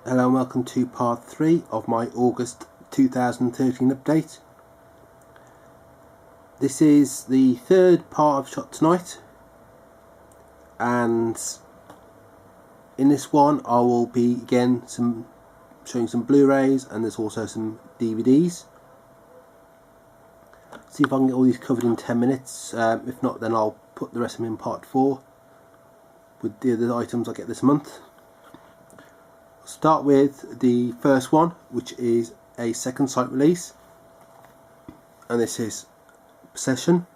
Hello and welcome to part 3 of my August 2013 update. This is the third part I've shot tonight, and in this one I will be again showing some Blu-rays, and there's also some DVDs. See if I can get all these covered in 10 minutes. If not, then I'll put the rest of them in part 4 with the other items I get this month. I'll start with the first one, which is a second sight release, and this is Possession.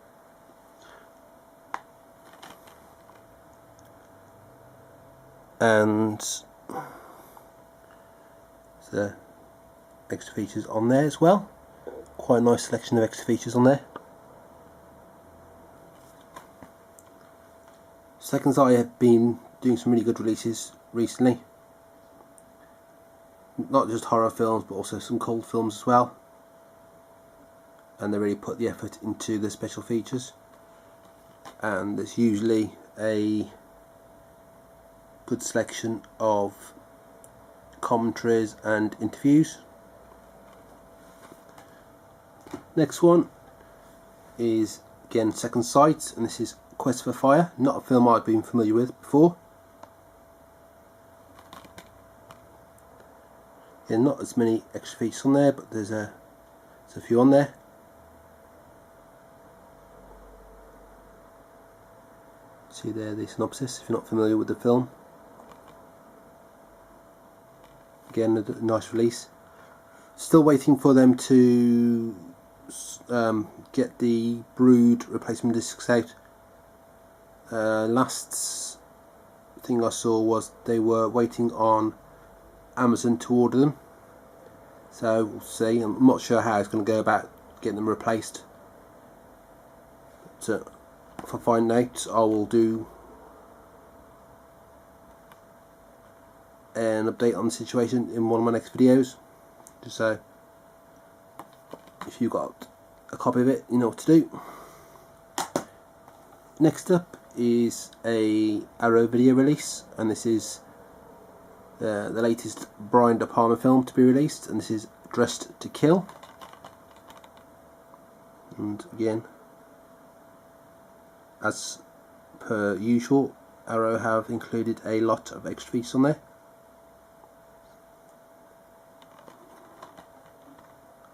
And the extra features on there as well. Quite a nice selection of extra features on there. Second Sight have been doing some really good releases recently. Not just horror films, but also some cult films as well. And they really put the effort into the special features. And there's usually a good selection of commentaries and interviews. Next one is again Second Sight, and this is Quest for Fire, not a film I've been familiar with before. Yeah, not as many extra features on there, but there's a few on there. See there the synopsis if you're not familiar with the film. Again, a nice release. Still waiting for them to get the Brood replacement discs out. Last thing I saw was they were waiting on Amazon to order them, so we'll see. I'm not sure how it's going to go about getting them replaced, but if I find out, I will do an update on the situation in one of my next videos, just so if you've got a copy of it, you know what to do. Next up is a Arrow video release, and this is the latest Brian De Palma film to be released, and this is Dressed to Kill. And again, as per usual, Arrow have included a lot of extra features on there.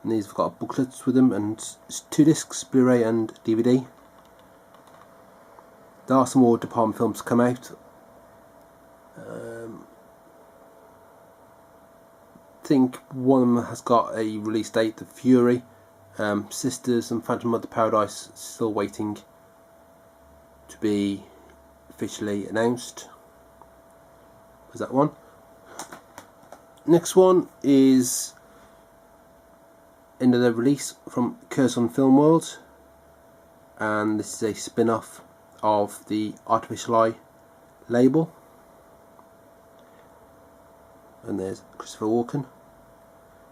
And these have got booklets with them, and it's 2 discs, Blu-ray and DVD. There are some more De Palma films to come out. I think one of them has got a release date, The Fury. Sisters and Phantom of the Paradise still waiting to be officially announced. Was that one? Next one is another release from Curse on Film World, and this is a spin-off of the Artificial Eye label. And there's Christopher Walken.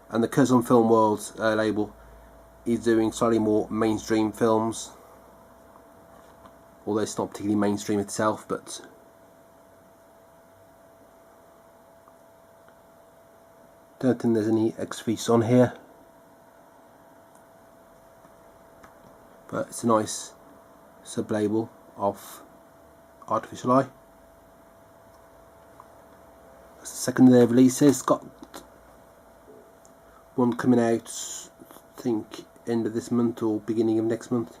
And the Curse on Film World label is doing slightly more mainstream films, although it's not particularly mainstream itself, but don't think there's any extra features on here, but it's a nice sub-label of Artificial Eye. That's the second of their releases. Got one coming out, I think end of this month or beginning of next month.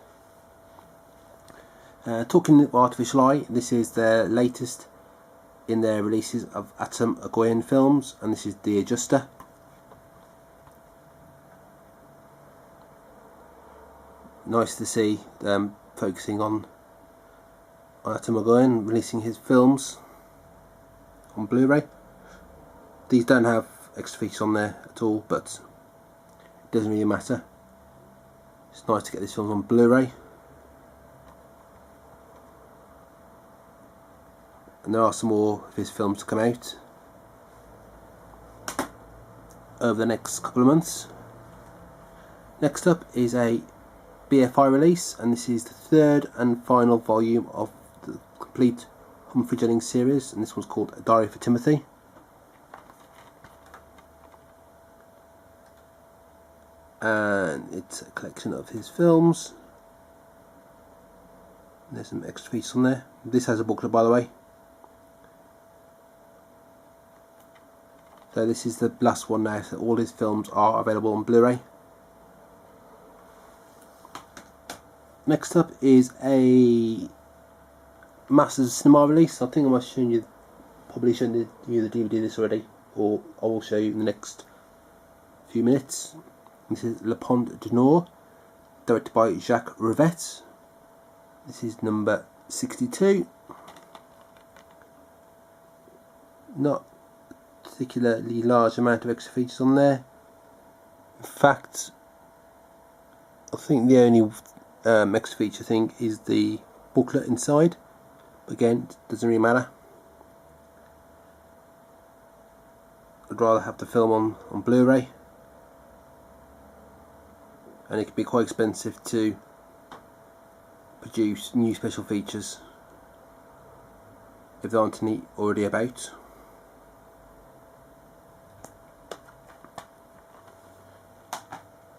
Talking of Artificial Eye, this is their latest in their releases of Atom Egoyan films, and this is The Adjuster. Nice to see them focusing on Atom Egoyan, releasing his films on Blu-ray. These don't have extra features on there at all, but it doesn't really matter. It's nice to get these films on Blu-ray. And there are some more of his films to come out over the next couple of months. Next up is a BFI release, and this is the third and final volume of the complete Humphrey Jennings series, and this one's called A Diary for Timothy. and it's a collection of his films. There's some extra features on there. This has a booklet, by the way. So this is the last one now, so all his films are available on Blu-ray. Next up is a Masters Cinema release. I think I must have shown you, probably shown you the DVD of this already, or I will show you in the next few minutes. This is Le Pont du Nord, directed by Jacques Rivette. This is number 62. Not particularly large amount of extra features on there. In fact, I think the only extra feature thing is the booklet inside. But again, it doesn't really matter. I'd rather have the film on Blu-ray. And it can be quite expensive to produce new special features if there aren't any already about.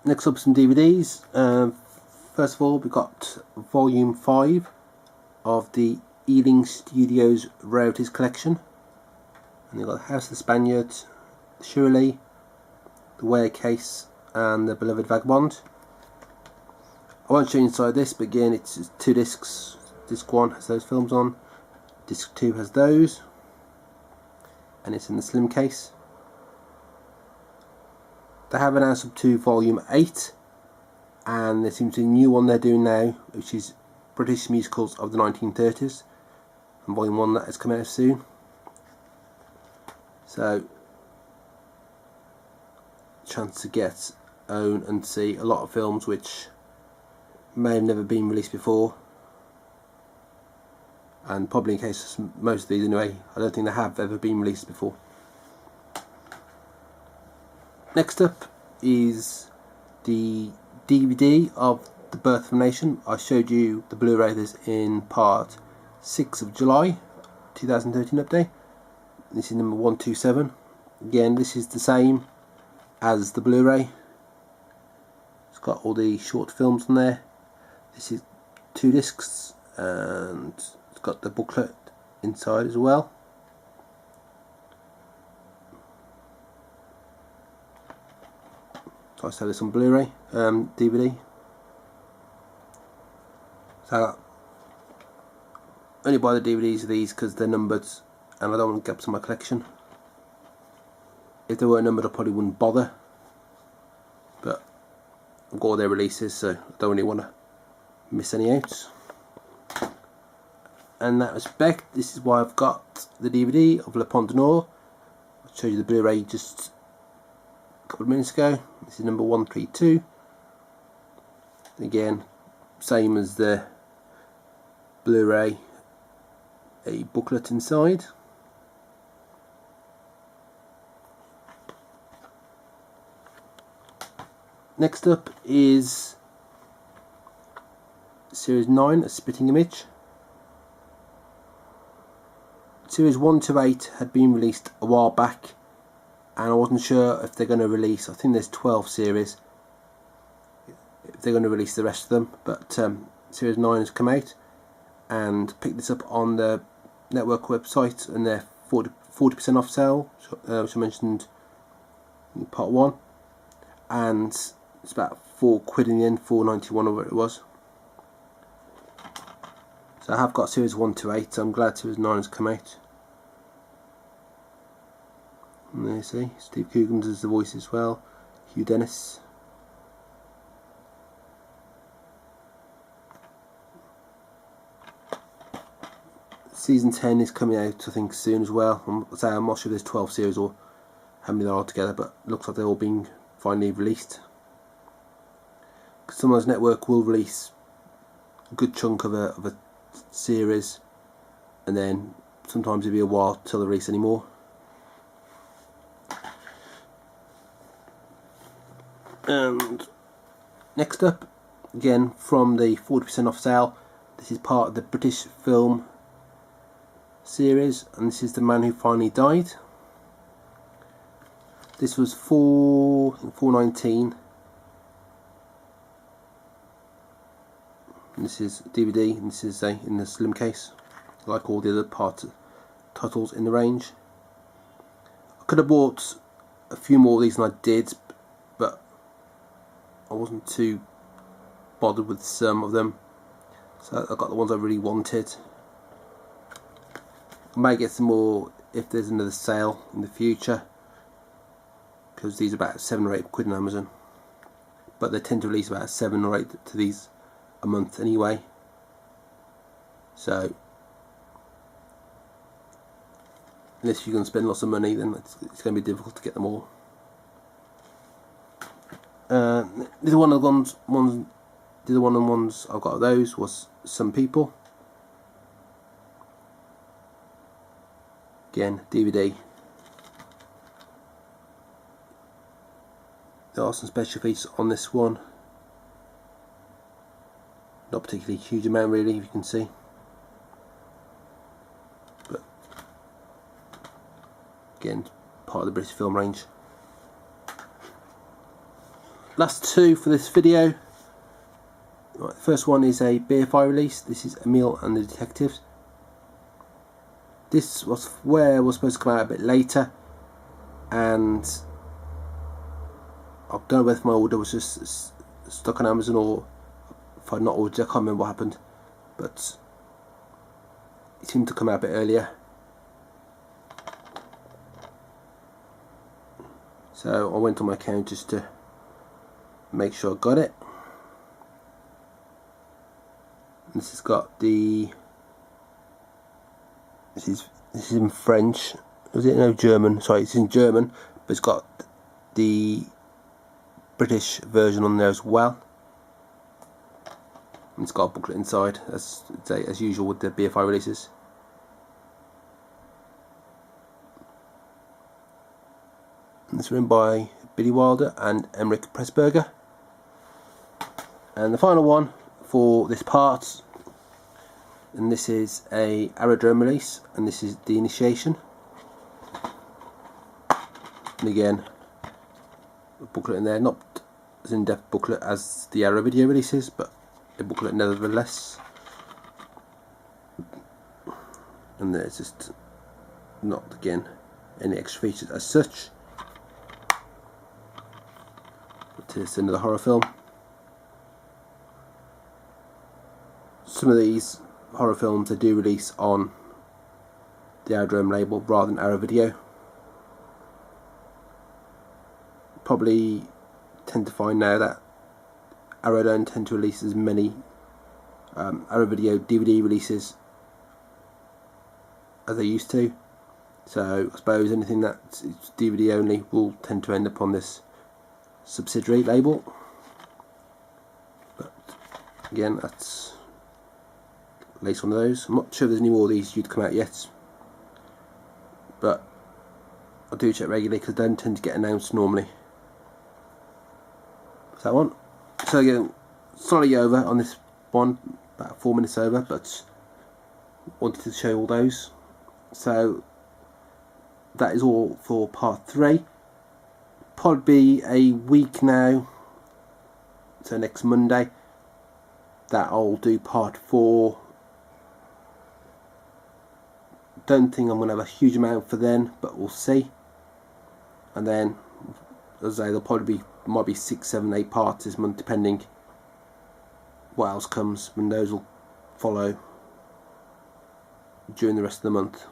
Next up, some DVDs. First of all, we've got Volume 5 of the Ealing Studios Rarities collection. And you've got House of the Spaniard, Shirley, The Wear Case, and The Beloved Vagabond. I won't show you inside this, but again, it's 2 discs. Disc 1 has those films on, disc 2 has those, and it's in the slim case. They have announced up to Volume 8, and there seems to be a new one they're doing now, which is British Musicals of the 1930s, and Volume 1 that is coming out soon. So, chance to get, own and see a lot of films which may have never been released before, and probably in case of most of these anyway, I don't think they have ever been released before. Next up is the DVD of The Birth of a Nation. I showed you the Blu-ray this in part 6 of July 2013 update. This is number 127. Again, this is the same as the Blu-ray. It's got all the short films on there. This is 2 discs, and it's got the booklet inside as well. So I saw this on Blu-ray, DVD. So I only buy the DVDs of these because they're numbered, and I don't want gaps in my collection. If they were numbered, I probably wouldn't bother. But I've got all their releases, so I don't really want to miss any out. In that respect, this is why I've got the DVD of Le Pont du Nord. I showed you the Blu-ray just a couple of minutes ago. This is number 132. Again, same as the Blu-ray, a booklet inside. Next up is Series 9, A Spitting Image. Series 1 to 8 had been released a while back, and I wasn't sure if they're going to release, I think there's 12 series, if they're going to release the rest of them, but Series 9 has come out, and picked this up on the network website, and their 40% off sale, which I mentioned in part 1, and it's about £4 in the end, £4.91 or whatever it was. So I have got Series 1 to 8, so I'm glad Series 9 has come out. And there you see, Steve Coogan's as the voice as well, Hugh Dennis. Season 10 is coming out, I think, soon as well. I'm not sure if there's 12 series or how many there are together, but it looks like they're all being finally released. Sometimes Network will release a good chunk of a series, and then sometimes it'll be a while till they release any more. And next up, again from the 40% off sale, this is part of the British film series, and this is The Man Who Finally Died. This was $4.19, and this is DVD, and this is in the slim case, like all the other titles in the range. I could have bought a few more of these than I did, but I wasn't too bothered with some of them, so I got the ones I really wanted. I may get some more if there's another sale in the future, because these are about 7 or 8 quid on Amazon, but they tend to release about 7 or 8 to these a month anyway, so unless you're going to spend lots of money, then it's going to be difficult to get them all. The other one of the ones I've got of those was Some People. Again, DVD. There are some special features on this one. Not particularly huge amount really, if you can see. But again, part of the British film range. Last two for this video. Right, the first one is a BFI release. This is Emil and the Detectives. This was supposed to come out a bit later, and I don't know whether my order was just stuck on Amazon or if I'd not ordered it. I can't remember what happened, but it seemed to come out a bit earlier. So I went on my account just to make sure I got it. This has got the. This is in French. Was it? No, German. Sorry, it's in German, but it's got the British version on there as well. And it's got a booklet inside, as usual with the BFI releases. And it's written by Billy Wilder and Emmerich Pressburger. And the final one for this part, and this is a Aerodrome release, and this is The Initiation. And again, a booklet in there, not as in-depth booklet as the Arrow video releases, but a booklet nevertheless. And there's just not, again, any extra features as such. But it's another horror film. Some of these horror films they do release on the Aerodrome label rather than Arrow Video. Probably tend to find now that Arrow don't tend to release as many Arrow Video DVD releases as they used to. So I suppose anything that's DVD only will tend to end up on this subsidiary label. But again, that's at least one of those. I'm not sure if there's any more of these due to come out yet, but I do check regularly because they don't tend to get announced normally. That's that one. So again, slightly over on this one, about 4 minutes over, but wanted to show all those. So that is all for part 3. Probably be a week now, so next Monday, that I'll do part 4. Don't think I'm going to have a huge amount for then, but we'll see. And then, as I say, there'll probably might be 6, 7, 8 parts this month, depending what else comes, and those will follow during the rest of the month.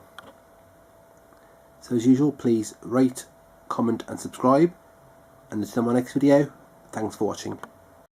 So as usual, please rate, comment and subscribe, and until my next video, thanks for watching.